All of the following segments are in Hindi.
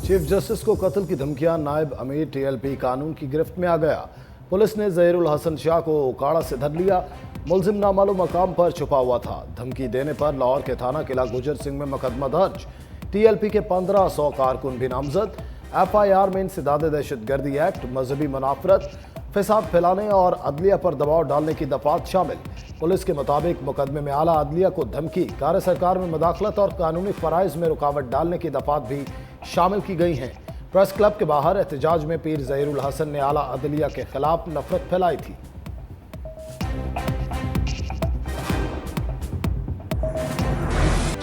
चीफ जस्टिस को कत्ल की धमकियां, नायब अमीर टीएलपी कानून की गिरफ्त में आ गया। पुलिस ने जहीरुल हसन शाह को ओकाड़ा से धर लिया। मुलजिम नामालूम मकाम पर छुपा हुआ था। धमकी देने पर लाहौर के थाना किला गुजर सिंह में मुकदमा दर्ज। टीएलपी के 1500 कारकुन भी नामजद। एफआईआर में इंसदाद दहशतगर्दी एक्ट, मजहबी मुनाफरत, फसाद फैलाने और अदलिया पर दबाव डालने की दफात शामिल। पुलिस के मुताबिक मुकदमे में आला अदलिया को धमकी, कार्य सरकार में मुदाखलत और कानूनी फराइज में रुकावट डालने की दफात भी शामिल की गई हैं। प्रेस क्लब के बाहर एहतजाज में पीर जहीरुल हसन ने आला अदलिया के खिलाफ नफरत फैलाई थी।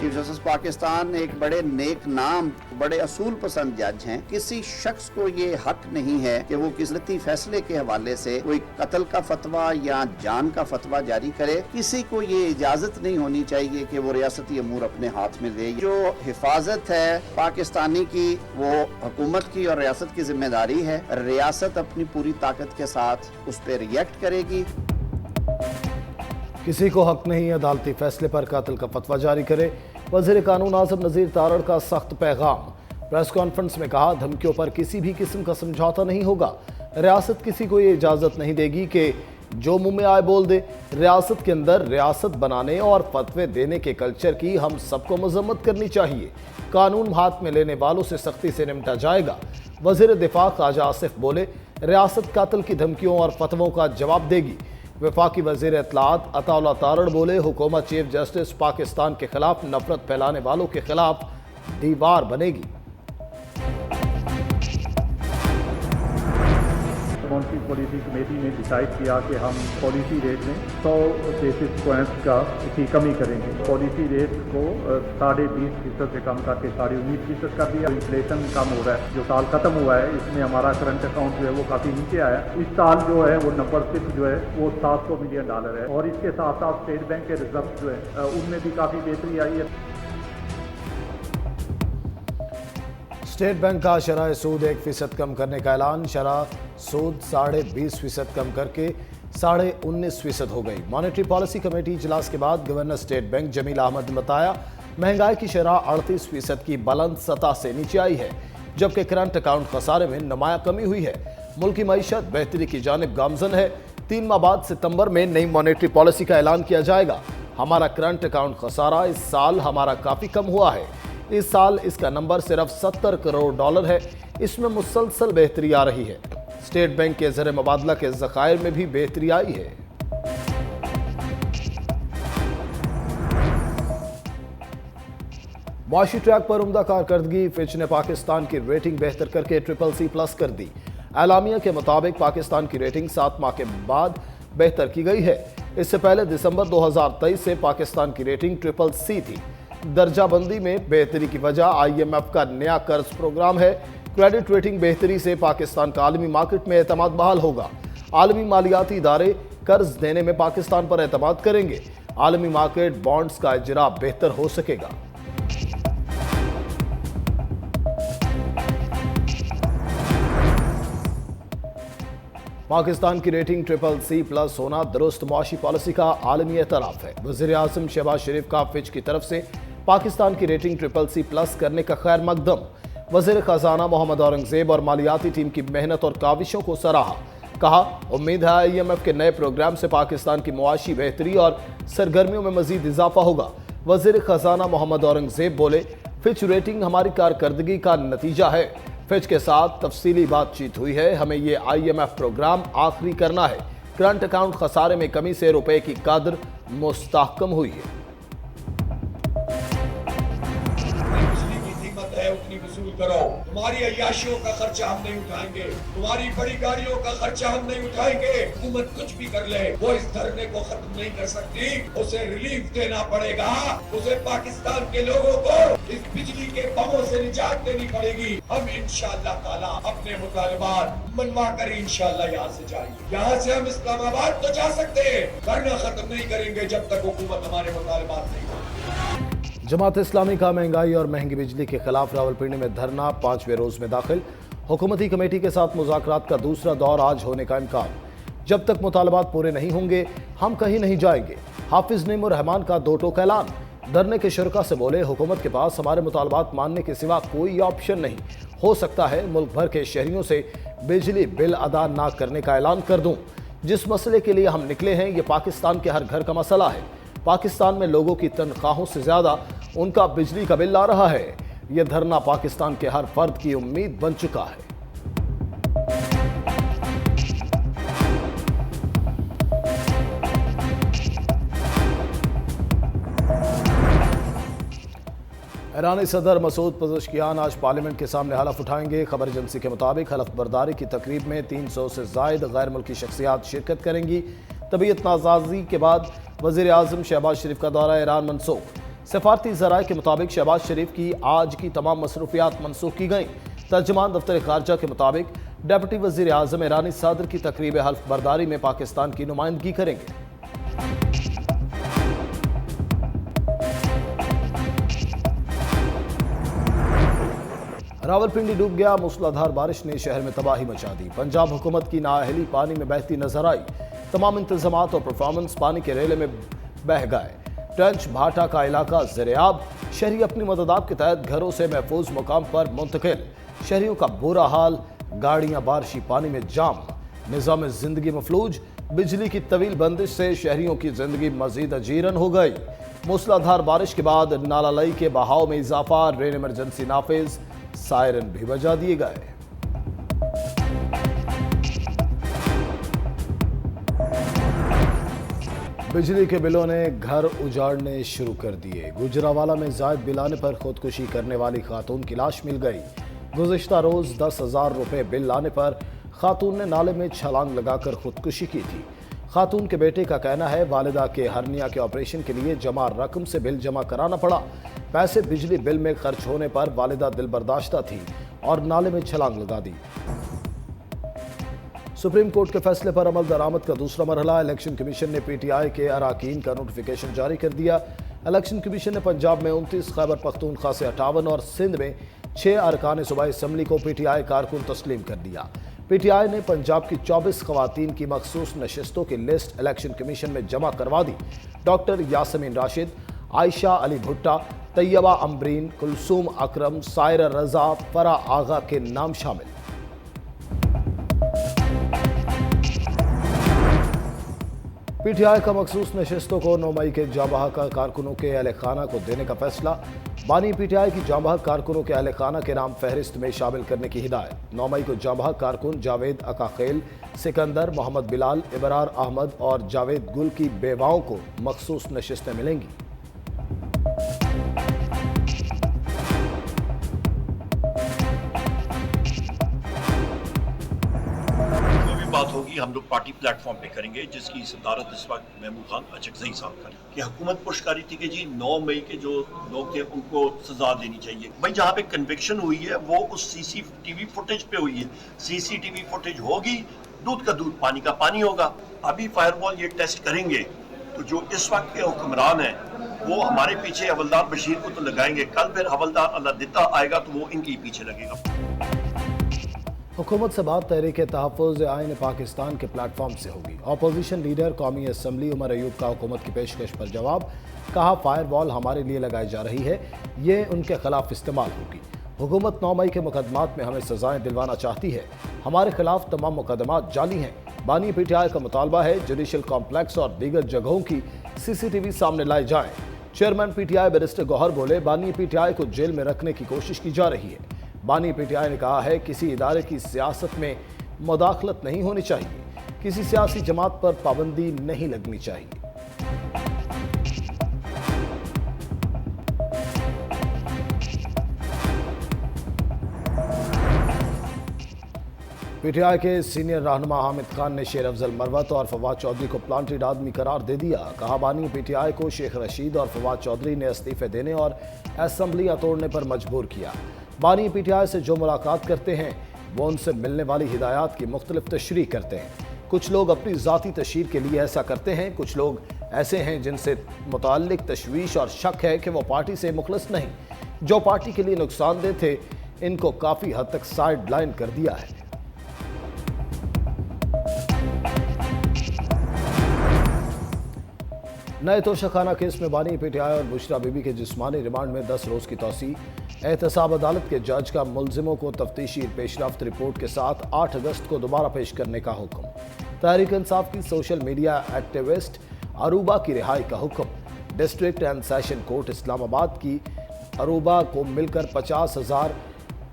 चीफ जस्टिस पाकिस्तान एक बड़े नेक नाम, बड़े असूल पसंद जज हैं। किसी शख्स को ये हक नहीं है कि वो किसी फैसले के हवाले से कोई कत्ल का फतवा या जान का फतवा जारी करे। किसी को ये इजाजत नहीं होनी चाहिए कि वो रियासती अमूर अपने हाथ में ले। जो हिफाजत है पाकिस्तानी की, वो हुकूमत की और रियासत की जिम्मेदारी है। रियासत अपनी पूरी ताकत के साथ उस पर रिएक्ट करेगी। किसी को हक नहीं अदालती फैसले पर कत्ल का फतवा जारी करे। वज़ीर कानून आज़म नज़ीर तारड़ का सख्त पैगाम। प्रेस कॉन्फ्रेंस में कहा, धमकियों पर किसी भी किस्म का समझौता नहीं होगा। रियासत किसी को ये इजाज़त नहीं देगी कि जो मुंह में आए बोल दे। रियासत के अंदर रियासत बनाने और फतवे देने के कल्चर की हम सबको मजम्मत करनी चाहिए। कानून हाथ में लेने वालों से सख्ती से निपटा जाएगा। वज़ीर दिफा ख्वाजा आसिफ बोले, रियासत कत्ल की धमकियों और फतवों का जवाब देगी। वफाकी वज़ीर इत्तलात अताउल्लाह तारड़ बोले, हुकूमत चीफ जस्टिस पाकिस्तान के खिलाफ नफरत फैलाने वालों के खिलाफ दीवार बनेगी। मॉनेटरी पॉलिसी कमेटी ने डिसाइड किया कि हम पॉलिसी रेट में 100 बेसिस पॉइंट्स की कमी करेंगे। पॉलिसी रेट को 20.5% से कम करके 19.5% कर दिया। इन्फ्लेशन कम हो रहा है। जो साल खत्म हुआ है इसमें हमारा करंट अकाउंट जो है वो काफ़ी नीचे आया। इस साल जो है वो नंबर 6 जो है वो $700 मिलियन है और इसके साथ साथ स्टेट बैंक के रिजर्व जो है उनमें भी काफ़ी बेहतरी आई है। स्टेट बैंक का शरह सूद 1% कम करने का ऐलान। शरह सूद 20.5% कम करके 19.5% हो गई। मॉनेटरी पॉलिसी कमेटी इजलास के बाद governor state bank Jameel Ahmed ने बताया, महंगाई की शरह 38% की बुलंद सतह से नीचे आई है, जबकि करंट अकाउंट खसारे में नुमाया कमी हुई है। मुल्क की मईशत बेहतरी की जानिब गामजन है। 3 माह बाद सितंबर में नई मॉनेटरी पॉलिसी का ऐलान किया जाएगा। हमारा करंट अकाउंट खसारा इस साल हमारा काफ़ी कम हुआ है। इस साल इसका नंबर सिर्फ $70 करोड़ है। इसमें मुसलसल बेहतरी आ रही है। स्टेट बैंक के ज़र मुबादला के ज़खायर में भी बेहतरी आई है। मुआशी ट्रैक पर उम्दा कारकर्दगी। फिच ने पाकिस्तान की रेटिंग बेहतर करके CCC+ कर दी। एलामिया के मुताबिक पाकिस्तान की रेटिंग 7 माह के बाद बेहतर की गई है। इससे पहले दिसंबर 2023 से पाकिस्तान की रेटिंग CCC थी। दर्जाबंदी में बेहतरी की वजह IMF का नया कर्ज प्रोग्राम है। क्रेडिट रेटिंग बेहतरी से पाकिस्तान का आलमी मार्केट में एतमाद बहाल होगा। आलमी मालियाती इदारे कर्ज देने में पाकिस्तान पर एतमाद करेंगे। आलमी मार्केट बॉन्ड्स का इजरा बेहतर हो सकेगा। पाकिस्तान की रेटिंग CCC+ होना दुरुस्त मुआशी पॉलिसी का आलमी एतराफ़ है। वज़ीर आज़म शहबाज शरीफ का फिच की तरफ से पाकिस्तान की रेटिंग CCC+ करने का खैर मकदम। वज़ीर ख़जाना मोहम्मद औरंगज़ेब और मालियाती टीम की मेहनत और काविशों को सराहा। कहा, उम्मीद है IMF के नए प्रोग्राम से पाकिस्तान की मुआशी बेहतरी और सरगर्मियों में मजीद इजाफा होगा। वज़ीर ख़जाना मोहम्मद औरंगज़ेब बोले, फिच रेटिंग हमारी कारकर्दगी का नतीजा है। फिच के साथ तफसीली बातचीत हुई है। हमें ये IMF प्रोग्राम आखिरी करना है। करंट अकाउंट खसारे में कमी से रुपए की कदर मुस्तहकम हुई है। उतनी वसूल करो। तुम्हारी अय्याशियों का खर्चा हम नहीं उठाएंगे। तुम्हारी बड़ी गाड़ियों का खर्चा हम नहीं उठाएंगे। हुकूमत कुछ भी कर ले, वो इस धरने को खत्म नहीं कर सकती। उसे रिलीफ देना पड़ेगा। उसे पाकिस्तान के लोगों को इस बिजली के बमों से निजात देनी पड़ेगी। हम इंशाअल्लाह ताला अपने मुतालिबात मनवा कर इंशाअल्लाह यहाँ से जाएंगे। यहाँ से हम इस्लामाबाद तो जा सकते हैं, धरना खत्म नहीं करेंगे जब तक हुकूमत हमारे मुतालिबात नहीं करेगी। जमात इस्लामी का महंगाई और महंगी बिजली के खिलाफ रावलपिंडी में धरना 5वें रोज में दाखिल। हुकूमती कमेटी के साथ मुज़ाकरात का दूसरा दौर आज होने का इम्कान। जब तक मुतालबात पूरे नहीं होंगे हम कहीं नहीं जाएंगे। हाफिज नईमुर रहमान का 2 टोक ऐलान। धरने के शुरका से बोले, हुकूमत के पास हमारे मुतालबात मानने के सिवा कोई ऑप्शन नहीं। हो सकता है मुल्क भर के शहरियों से बिजली बिल अदा ना करने का ऐलान कर दूं। जिस मसले के लिए हम निकले हैं ये पाकिस्तान के हर घर का मसला है। पाकिस्तान में लोगों की तनख्वाहों से ज्यादा उनका बिजली का बिल आ रहा है। यह धरना पाकिस्तान के हर फर्द की उम्मीद बन चुका है। ईरानी सदर मसूद पज़ेश्कियान आज पार्लियामेंट के सामने हलफ उठाएंगे। खबर एजेंसी के मुताबिक हलफ बर्दारी की तकरीब में 300 से जायद गैर मुल्की शख्सियात शिरकत करेंगी। तबीयत नासाजी के बाद वज़ीर आज़म शहबाज शरीफ का दौरा ईरान मनसूख। सफारती ज़राए के मुताबिक शहबाज शरीफ की आज की तमाम मसरूफियात मनसूख की गई। तर्जमान दफ्तर खारजा के मुताबिक डिप्टी वज़ीर आज़म ईरानी सदर की तकरीब हल्फ बर्दारी में पाकिस्तान की नुमाइंदगी करेंगे। रावलपिंडी डूब गया। मूसलाधार बारिश ने शहर में तबाही मचा दी। पंजाब हुकूमत की नाअहली पानी में बहती नजर आई। तमाम इंतजामात और परफॉर्मेंस पानी के रेले में बह गए। ट्रेंच भाटा का इलाका ज़ेरेआब। शहरी अपनी मददात के तहत घरों से महफूज मुकाम पर मुंतकिल। शहरियों का बुरा हाल, गाड़ियां बारिशी पानी में जाम। निज़ाम जिंदगी मफलूज। बिजली की तवील बंदिश से शहरियों की जिंदगी मजीद अजीरन हो गई। मूसलाधार बारिश के बाद नाला लई के बहाव में इजाफा। रेन इमरजेंसी नाफिज, सायरन भी बजा दिए गए। बिजली के बिलों ने घर उजाड़ने शुरू कर दिए। गुजरावाला में जायद बिल आने पर खुदकुशी करने वाली खातून की लाश मिल गई। गुज़िश्ता रोज 10,000 रुपए बिल आने पर खातून ने नाले में छलांग लगाकर खुदकुशी की थी। खातून के बेटे का कहना है वालिदा के हर्निया के ऑपरेशन के लिए जमा रकम से बिल जमा कराना पड़ा। पैसे बिजली बिल में खर्च होने पर वालिदा दिल बर्दाश्ता थी और नाले में छलांग लगा दी। सुप्रीम कोर्ट के फैसले पर अमल दरामद का दूसरा मरहला। इलेक्शन कमीशन ने पीटीआई के अरकान का नोटिफिकेशन जारी कर दिया। इलेक्शन कमीशन ने पंजाब में 29, खैबर पख्तूनख्वा से 58 और सिंध में 6 अरकान सूबाई असम्बली को पीटीआई कारकुन तस्लीम कर दिया। पीटीआई ने पंजाब की 24 खवातीन की मखसूस नशिस्तों की लिस्ट इलेक्शन कमीशन में जमा करवा दी। डॉक्टर यासमीन राशिद, आयशा अली भुट्टा, तैयबा अम्बरीन, कुलसूम अकरम, सायरा रजा, फरा आगा के नाम शामिल। पीटीआई का मखसूस नशिस्तों को 9 मई के जांबाह कारकुनों के अहल खाना को देने का फैसला। बानी पीटीआई की जांबाह कारकुनों के अहल खाना के नाम फहरिस्त में शामिल करने की हिदायत। 9 मई को जांबाह कारकुन जावेद अकाखेल, सिकंदर, मोहम्मद बिलाल, इबरार अहमद और जावेद गुल की बेवाओं को मखसूस नशिस्तें मिलेंगी। बात होगी हम लोग पार्टी प्लेटफॉर्म पे करेंगे, जिसकी सदारत इस वक्त महमूद खान अचकज़ई साहब करें कि हुकूमत पुश कर रही थी कि जी 9 मई के जो लोग थे उनको सजा देनी चाहिए। भाई जहाँ पे कन्विक्शन हुई है वो उस सीसीटीवी फुटेज पे हुई है। सीसीटीवी फुटेज होगी, दूध का दूध पानी का पानी होगा। अभी फायरवॉल ये टेस्ट करेंगे तो जो इस वक्त के हुक्मरान हैं वो हमारे पीछे हवलदार बशीर को तो लगाएंगे, कल फिर हवलदार अल्लाह आएगा तो वो इनके पीछे लगेगा। हुकूमत से बात तहरीक तहफ़्फ़ुज़ आइन पाकिस्तान के प्लेटफॉर्म से होगी। अपोजिशन लीडर कौमी असम्बली उमर अयूब का हुकूमत की पेशकश पर जवाब। कहा फायरवॉल हमारे लिए लगाई जा रही है, ये उनके खिलाफ इस्तेमाल होगी। हुकूमत 9 मई के मुकदमात में हमें सजाएं दिलवाना चाहती है। हमारे खिलाफ तमाम मुकदमात जाली हैं। बानी पीटीआई का मुतालबा है जुडिशल कॉम्प्लेक्स और दीगर जगहों की सीसीटीवी सामने लाई जाएं। चेयरमैन पीटीआई बैरिस्टर गौहर बोले, बानी पीटीआई को जेल में रखने की कोशिश की जा रही है। बानी पीटीआई ने कहा है किसी इदारे की सियासत में मुदाखलत नहीं होनी चाहिए, किसी सियासी जमात पर पाबंदी नहीं लगनी चाहिए। पीटीआई के सीनियर रहनुमा हामिद खान ने शेर अफजल मरवत और फवाद चौधरी को प्लांटेड आदमी करार दे दिया। कहा बानी पीटीआई को शेख रशीद और फवाद चौधरी ने इस्तीफे देने और असम्बलियां तोड़ने पर मजबूर किया। बानी पीटीआई से जो मुलाकात करते हैं वो उनसे मिलने वाली हिदायत की मुख्तलिफ तशरीह करते हैं। कुछ लोग अपनी ज़ाती तशहीर के लिए ऐसा करते हैं, कुछ लोग ऐसे हैं जिनसे मुताल्लिक तशवीश और शक है कि वो पार्टी से मुखलस नहीं। जो पार्टी के लिए नुकसानदेह थे इनको काफ़ी हद तक साइड लाइन कर दिया है। नए तोशाखाना केस में बानी पीटीआई और बुशरा बीबी के जिस्मानी रिमांड में 10 रोज की तौसी। एहतसाब अदालत के जज का मुलजिमों को तफ्तीशी पेशरफ्त रिपोर्ट के साथ 8 अगस्त को दोबारा पेश करने का हुक्म। तहरीक इंसाफ की सोशल मीडिया एक्टिविस्ट अरूबा की रिहाई का हुक्म। District and session court Islamabad की अरूबा को मिलकर 50,000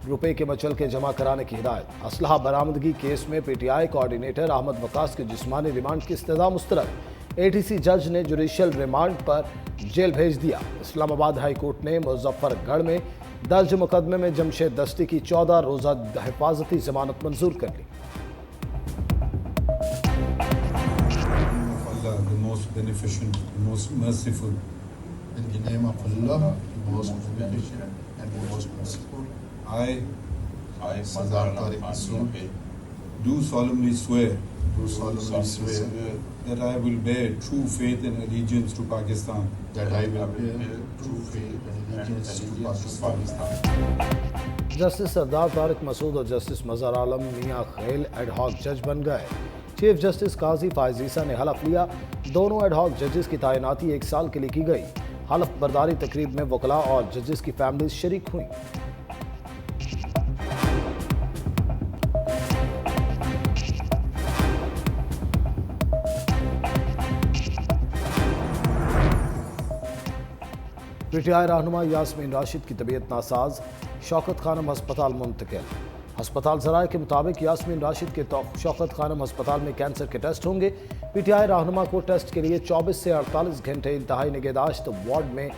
रुपए के मचल के जमा कराने की हिदायत। असलहा बरामदगी केस में पीटीआई कोऑर्डिनेटर अहमद वकास के जिस्मानी रिमांड की इस्तदा मुस्तरद। एटीसी जज ने जुडिशियल रिमांड पर जेल भेज दिया। इस्लामाबाद हाई कोर्ट ने मुजफ्फरगढ़ में दर्ज मुकदमे में जमशेद दस्ती की 14 रोजा हिफाजती जमानत मंजूर कर ली। The most beneficent, the most merciful. In the name of Allah, the most beneficent and the most merciful. I, Sardar Tariq Masood, do solemnly swear do solemnly swear that I will bear true faith and allegiance to Pakistan. that I will bear true faith and allegiance to Pakistan. Justice Sardar Tariq Masood और जस्टिस मजहर आलम मियां खेल एडहॉक जज बन गए। चीफ जस्टिस काजी फायजीसा ने हलफ लिया। दोनों एडहॉक जजेस की तैनाती 1 साल के लिए की गई। हलफ बर्दारी तकरीब में वकला और जजेस की फैमिलीज शरीक हुई। पीटीआई रहनुमा यास्मीन राशिद की तबीयत नासाज, शौकत खानम अस्पताल मुंतकिल। अस्पताल ज़राए के मुताबिक यास्मीन राशिद के शौकत खानम अस्पताल में कैंसर के टेस्ट होंगे। पीटीआई रहनुमा को टेस्ट के लिए 24 से 48 घंटे इंतहाई निगहदाश्त वार्ड में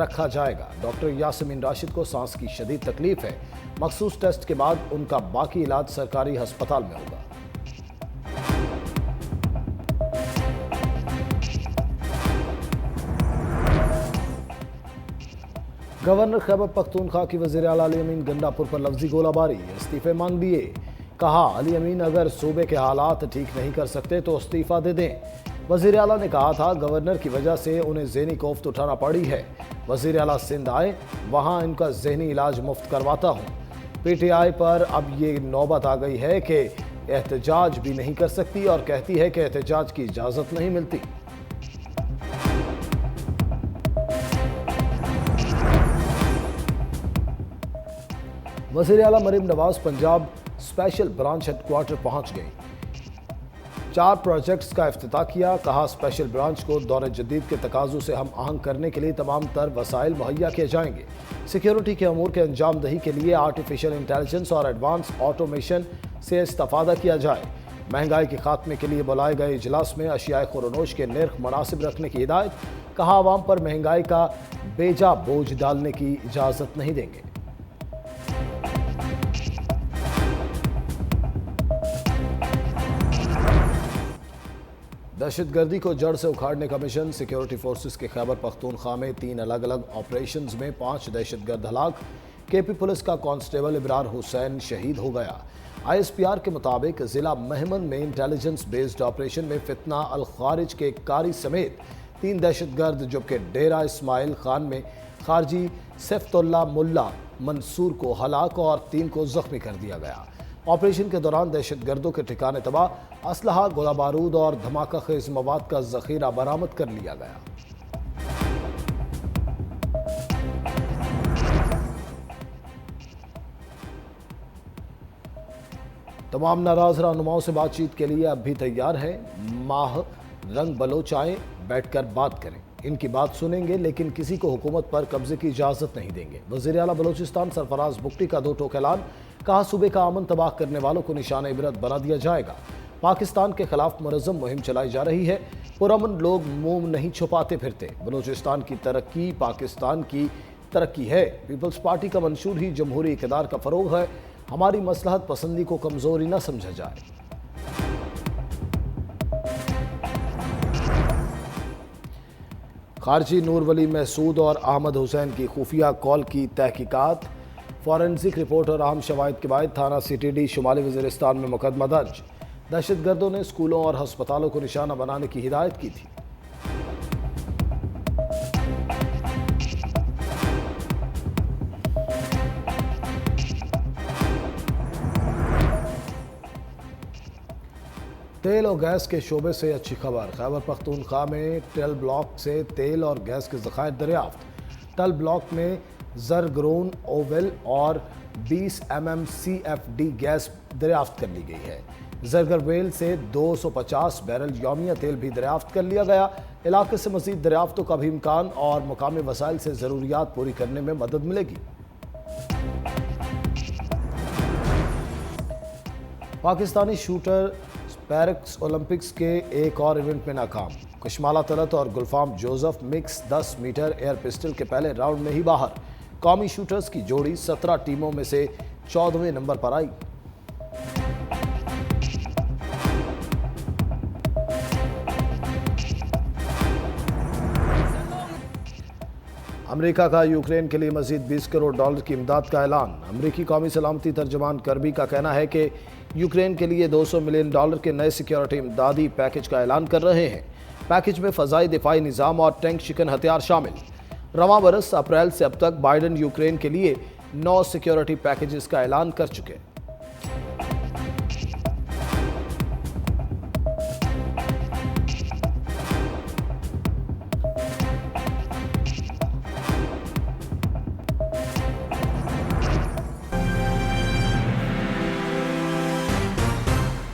रखा जाएगा। डॉक्टर यास्मीन राशिद को सांस की शदीद तकलीफ है। मखसूस टेस्ट के बाद उनका बाकी इलाज सरकारी अस्पताल में होगा। गवर्नर खैबर पख्तूनख्वा की वज़ीर आला अली अमीन गंडापुर पर लफ्जी गोलाबारी, इस्तीफे मांग लिए। कहा अली अमीन अगर सूबे के हालात ठीक नहीं कर सकते तो इस्तीफा दे दें। वज़ीर आला ने कहा था गवर्नर की वजह से उन्हें ज़हनी कोफ्त उठाना पड़ी है। वज़ीर आला सिंध आए, वहाँ इनका ज़हनी इलाज मुफ्त करवाता हूँ। पीटीआई पर अब ये नौबत आ गई है कि एहतजाज भी नहीं कर सकती और कहती है कि एहतजाज की इजाज़त नहीं मिलती। वज़ीर आला Maryam Nawaz Punjab special branch headquarter पहुंच गई। 4 प्रोजेक्ट्स का इफ्तिताह किया। कहा स्पेशल ब्रांच को दौर जदीद के तकाज़ों से हम आहंग करने के लिए तमाम तर वसाइल मुहैया किए जाएंगे। सिक्योरिटी के अमूर के अंजाम दही के लिए आर्टिफिशियल इंटेलिजेंस और एडवांस ऑटोमेशन से इस्तेफादा किया जाए। महंगाई के खात्मे के लिए बुलाए गए इजलास में अशियाए खुरोनोश के निर्ख मुनासिब रखने की हिदायत। कहा आवाम पर महंगाई का बेजा बोझ डालने की इजाज़त नहीं देंगे। दहशतगर्दी को जड़ से उखाड़ने का मिशन। सिक्योरिटी फोर्सेस के खैबर पख्तूनख्वा में 3 अलग अलग ऑपरेशंस में 5 दहशतगर्द हलाक। केपी पुलिस का कांस्टेबल इब्रार हुसैन शहीद हो गया। आईएसपीआर के मुताबिक जिला महमन में इंटेलिजेंस बेस्ड ऑपरेशन में फितना अल खारिज के कारी समेत 3 दहशतगर्द जबकि डेरा इस्माइल खान में खारजी सैफुल्लाह मुल्ला मंसूर को हलाक और 3 को जख्मी कर दिया गया। ऑपरेशन के दौरान दहशतगर्दों के ठिकाने तबाह, असलहा, गोला बारूद और धमाका खेज मवाद का जखीरा बरामद कर लिया गया। तमाम नाराज रहनुमाओं से बातचीत के लिए अब भी तैयार हैं। माह रंग बलोच आए, बैठकर बात करें। इनकी बात सुनेंगे लेकिन किसी को हुकूमत पर कब्जे की इजाजत नहीं देंगे। वज़ीर आला बलोचिस्तान सरफराज बुगटी का 2 टोक ऐलान। कहा सूबे का अमन तबाह करने वालों को निशान इबरत बना दिया जाएगा। पाकिस्तान के खिलाफ मुनज़्ज़म मुहिम चलाई जा रही है। पुरअमन लोग मुंह नहीं छुपाते फिरते। बलोचिस्तान की तरक्की पाकिस्तान की तरक्की है। पीपल्स पार्टी का मंशूर ही जमहूरी इक़्तिदार का फ़रोग़ है। हमारी मसलहत पसंदी को कमज़ोरी न समझा जाए। खारजी नूर वली महसूद और अहमद हुसैन की खुफिया कॉल की तहकीकात। फॉरेंसिक रिपोर्ट और अहम शवाहिद के बाद थाना सीटीडी शुमाली वज़ीरिस्तान में मुकदमा दर्ज। दहशतगर्दों ने स्कूलों और हस्पतालों को निशाना बनाने की हिदायत की थी। तेल और गैस के शोबे से अच्छी खबर। खैबर पख्तूनख्वा में टल ब्लॉक से तेल और गैस के ज़खायर दरियाफ्त। टल ब्लॉक में जरग्रोन ओवेल और 20 MMCFD गैस दरियाफ्त कर ली गई है। जरगरवेल से 250 बैरल यौमिया तेल भी दरियाफ्त कर लिया गया। इलाके से मज़ीद दरियाफ्तों का भी इम्कान और मुकामी वसाइल से ज़रूरियात पूरी करने में मदद मिलेगी। पाकिस्तानी शूटर पैरिस ओलंपिक्स के एक और इवेंट में नाकाम। कशमाला तलत और Gulfam Joseph mix 10 metre air pistol के पहले राउंड में ही बाहर। कौमी शूटर्स की जोड़ी 17 टीमों में से 14वें नंबर पर आई। अमेरिका का यूक्रेन के लिए मजीद 20 करोड़ डॉलर की इमदाद का ऐलान। अमेरिकी कौमी सलामती तर्जमान करबी का कहना है कि यूक्रेन के लिए 200 मिलियन डॉलर के नए सिक्योरिटी इमदादी पैकेज का ऐलान कर रहे हैं। पैकेज में फ़ज़ाई दिफाई निज़ाम और टैंक शिकन हथियार शामिल। रवां बरस अप्रैल से अब तक बाइडन यूक्रेन के लिए 9 सिक्योरिटी पैकेजेस का ऐलान कर चुके।